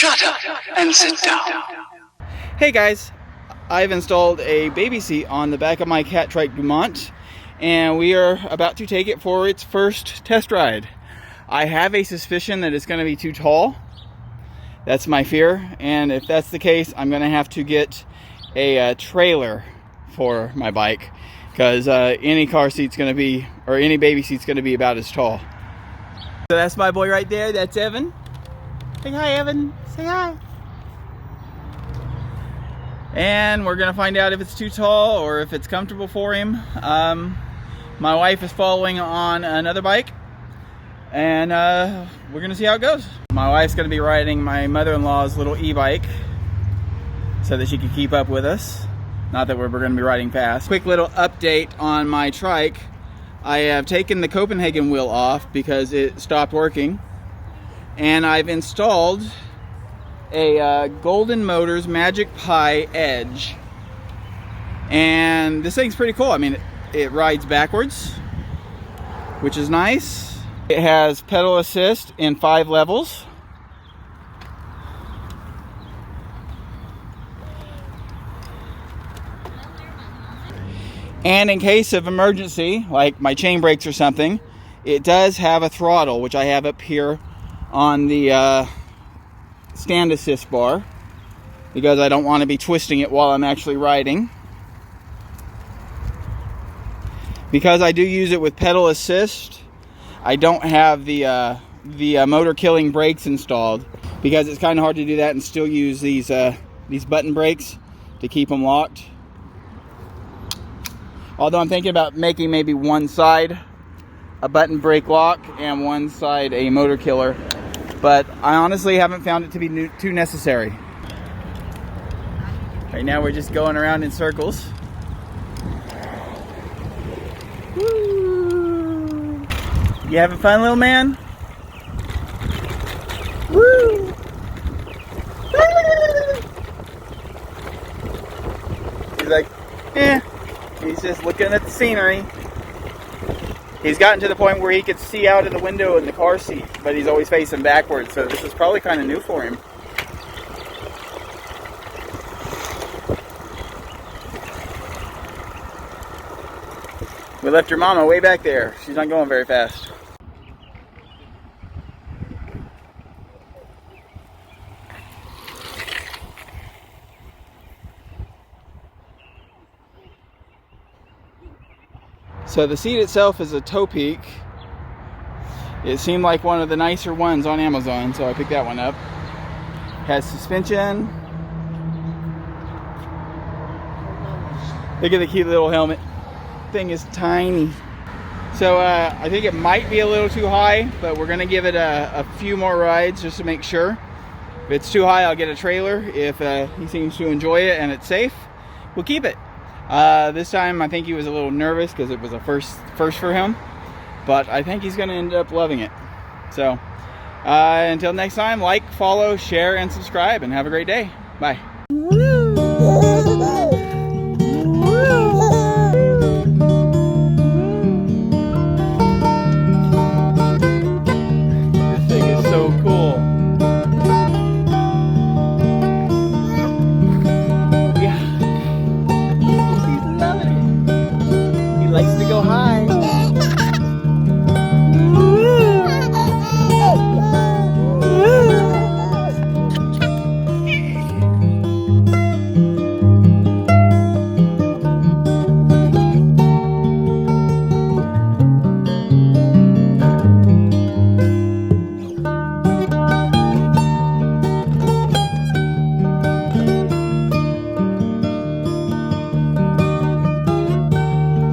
Shut up and sit down. Hey guys, I've installed a baby seat on the back of my Catrike Dumont, and we are about to take it for its first test ride. I have a suspicion that it's going to be too tall. That's my fear, and if that's the case, I'm going to have to get a trailer for my bike, because any car seat's going to be, or any baby seat's going to be about as tall. So that's my boy right there. That's Evan. Say hi, Evan. Say hi. And we're gonna find out if it's too tall or if it's comfortable for him. My wife is following on another bike, and we're gonna see how it goes. My wife's gonna be riding my mother-in-law's little e-bike so that she can keep up with us. Not that we're gonna be riding fast. Quick little update on my trike. I have taken the Copenhagen wheel off because it stopped working, and I've installed a Golden Motors Magic Pi Edge, and this thing's pretty cool. I mean, it rides backwards, which is nice. It has pedal assist in 5 levels. And in case of emergency, like my chain breaks or something, it does have a throttle, which I have up here on the stand assist bar, because I don't want to be twisting it while I'm actually riding. Because I do use it with pedal assist, I don't have the motor killing brakes installed, because it's kind of hard to do that and still use these button brakes to keep them locked. Although I'm thinking about making maybe one side a button brake lock and one side a motor killer, but I honestly haven't found it to be too necessary. Right now we're just going around in circles. Woo! You having fun, little man? Woo! He's like, eh. He's just looking at the scenery. He's gotten to the point where he could see out of the window in the car seat, but he's always facing backwards, so this is probably kind of new for him. We left your mama way back there. She's not going very fast. So the seat itself is a toe peak. It seemed like one of the nicer ones on Amazon, so I picked that one up. Has suspension. Look at the cute little helmet. Thing is tiny. So I think it might be a little too high, but we're gonna give it a few more rides just to make sure. If it's too high, I'll get a trailer. If he seems to enjoy it and it's safe, we'll keep it. This time I think he was a little nervous because it was a first for him, but I think he's gonna end up loving it. So until next time, like, follow, share, and subscribe, and have a great day. Bye.